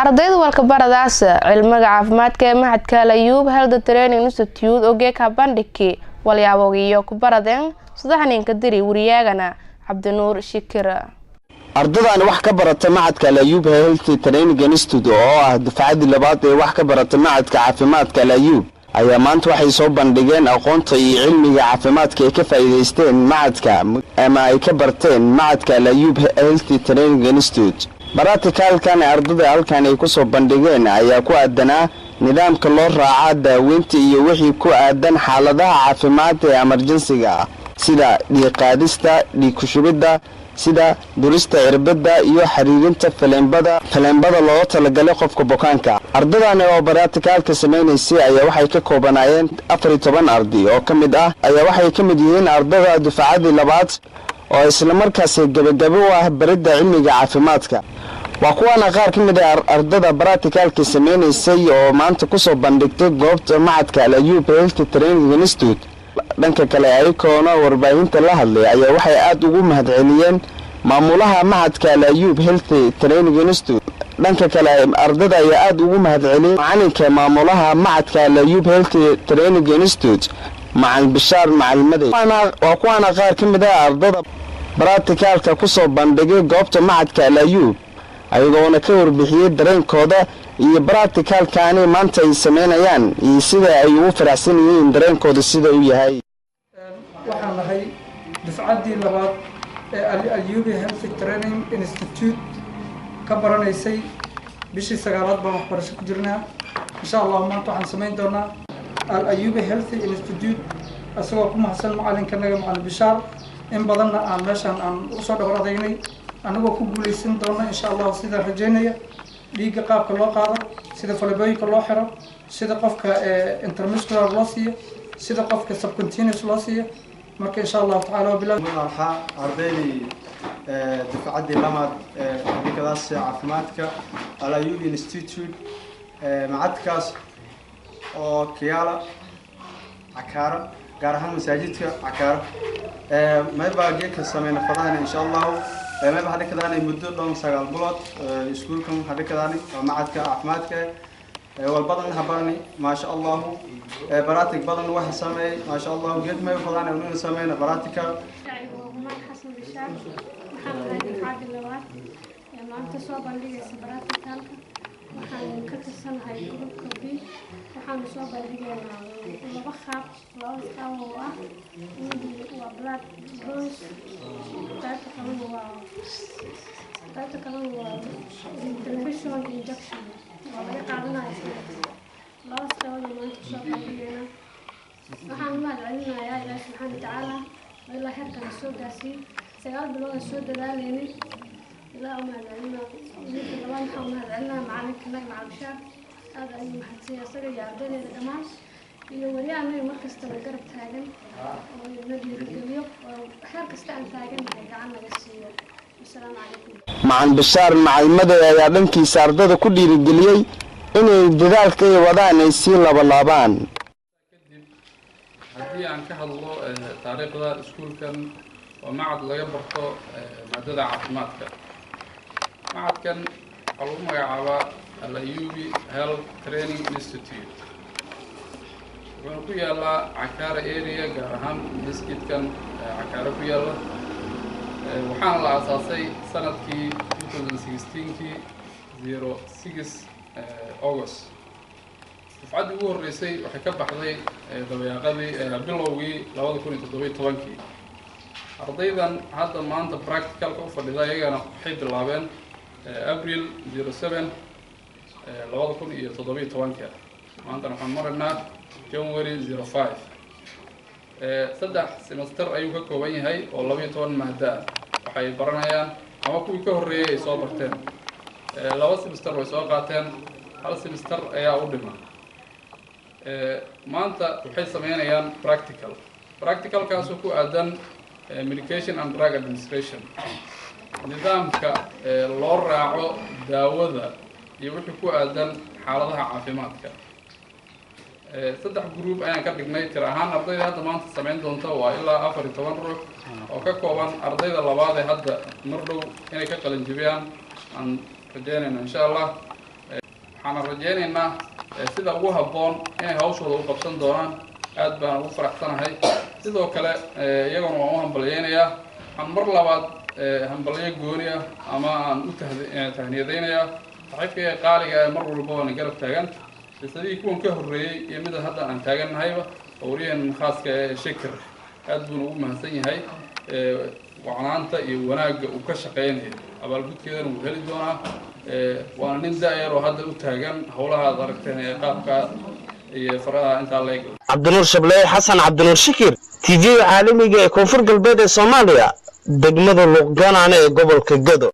ardayda walkabaradaas cilmiga caafimaadka ee Maxadka Al-Ayuub Health Training Institute oo geeka bandhigay walyaabo ku baradeen saddexninka diri wariyagana Cabdinuur Shikir. ardaydan wax ka barata Maxadka Al-Ayuub Health Training Institute oo ah dufcadii labaad ee wax ka barata Maxadka Caafimaadka Al-Ayuub ayaa maanta waxay soo bandhigeen aqoonta iyo cilmiga caafimaadka ee ka faa'iideysteen Maxadka ama ay ka barteen Maxadka Al-Ayuub Health Training Institute. Baratikalkan ardayda halkan ay ku soo bandhigeen ayaa ku aadanaa nidaamka loo raaco daaweynta iyo wixii ku aadan xaaladaha caafimaad ee emergency-ga sida dhiig-qaadista, dhiig ku shubidda, sida durista cirbada iyo xiriirinta faleenbada loo talagalay qofka bukaanka. ardaydan oo baratikalka sameeynayay ayaa waxay ka koobanaayeen 14 arday oo kamid ah waxay kamid yihiin ardayda dufcadii labaad oo isla markaas gabagabo ah baridda cilmiga caafimaadka. waa kuwana qaar kamid ah ardayda baratikalka sameeynayay oo maanta ku soo bandhigtay goobta Maxadka Al-Ayuub Health Training Institute. dhanka kale ay koona warbaahinta la hadlay ayaa waxay aad ugu mahadceliyeen maamulaha Maxadka Al-Ayuub Health Training Institute. dhanka kale ardayda ayaa aad ugu mahadceliyeen macalinka maamulaha Maxadka Al-Ayuub Health Training Institute Macalin Bishaar Macalmade. waa kuwana qaar kamid ah ardayda baratikalka ku soo bandhigay goobta Maxadka Al-Ayuub ayagoona ka warbixiyay dareenkooda iyo baratikalkaani maanta ay sameynayaan iyo sida ay ugu faraxsan yihiin dareenkooda sida uu yahay. waxaan nahay dufcadii labaad ee Al-Ayuub Health Training Institute ka baranaysay bishii 9aad baan waxbarasho ku jirnaa. insha Allah maanta waxaan sameyn doonaa Al-Ayuub Health Institute asagoo ku mahadsan macalinkanaga Macalin Bishaar in badanna aan meeshan aan u soo dhabar adeegnay anagoo ku guuleysan doona insha Allah sida rajaynaya dhiiga qaabka loo qaado sida falabooyinka loo xiro sida qofka intermuscular loo siiyo sida qofka subcutaneous loo siiyo marka insha Allah ta'ala bilaw marxa ardaydi dufcadii labaad degadaas caafimaadka Al-Ayuub Institute macadkaas oo Kiyaala Cakaara gaar ahaan masaajidka Cakaara ma baaqiye ka sameeyna fadana insha Allah ما بعد كذا أنا مدة لون سجال بلاد سكولكم هذا كذا أنا معك عفماتك والبدن هبرني ما شاء الله براتك بدن واحد سمي ما شاء الله قد ما يفضلنا ونون سمينا براتك. حسن بشار محمد عبد اللوات ما أنت صوب اللي براتك وحن كتسن هاي الجروب كبي وحن صوب اللي أنا بخاف لو استوى وبلاد بروس تاتا كمان هو تلفزيون انجكشن وبدا قاعدنا لا استوى ما انت صوب علينا waxaan ma celinayaa Ilaahay subhanahu wa ta'ala ilaa heerkan soo gaarsiin 9 bilood soo dadaalayeen ilaa ma celina ilaa waxaan ma celina macalinkana Macalin Bishaar aad ayuu mahadsan asaga iyo ardayda dhamaan iyo wariyaha markasta la garab taagan oo nadiifgeliyo heer kasta aan taaganahay gacan laga siiyo. Assalaamu calaykum. Macalin Bishaar Macalmade ayaa dhankiisa ardayda ku dhiirigeliyay inay dadaalka ay wadaan ay si laabaan. haddii aan ka hadlo taariikhda iskuulkan oo macad laga barto maadada caafimaadka. macadkan waxaa lagu magacaabaa Al-Ayuub Health Training Institute. wuxuu ku yaalaa Cakaara area gaar ahaan masjidkan Cakaara ku yaala. waxaan la aasaasay sanadkii 2016kii 06 August. dufcadii ugu horeysay waxay ka baxday dabayaaqadii bilowgii 2017kii. ardaydan hadda maanta practicalka u fadhida iyagana waxay bilaabeen April 07 2017. maanta waxaan maraynaa January 05. saddex semester ayuu ka kooban yahay oo 12 maada waxay baranayaan ama kuwii ka horeeyay ay soo barteen. laba semester way soo qaateen, hal semester ayaa u dhiman. maanta waxay sameynayaan practicalkaas oo ku aadan medication and drug administration. nidaamka loo raaco daawada iyo wixii ku aadan xaaladaha caafimaadka. saddex group ayaan ka dhignay tir ahaan ardayda hadda maanta sameyn doonta waa ilaa 14 ruux oo ka kooban ardayda labaad ee hadda mar dhow inay ka qalin jabiyaan aan rajaynayna insha Allah waxaan rajaynaynaa sida ugu habboon inay hawshooda u qabsan doonaan aad baan ugu faraxsanahay sidoo kale iyaguna waan u hambalyaynayaa waxaan mar labaad hambalyo gooni ah ama aan u tahniyadaynayaa saaxiibkayga qaaliga ee mar walba waana garab taagan sidii kuwan ka horreeyey iyo mida hadda aan taagannahayba wariyeen khaaska ee shakir aad buuna ugu mahadsan yahay wacnaanta iyo wanaagga uu ka shaqaynayo abaalgudkeedana wuu heli doonaa waana nin da-yar oo hadda u taagan howlaha aad aragteen ee qaabka iyo faraha intaa leeg cabdinuur shableey xasan cabdinuur shakir TV caalamiga ee koonfur galbeed ee Soomaaliya degmada Luqganaane ee gobolka Gado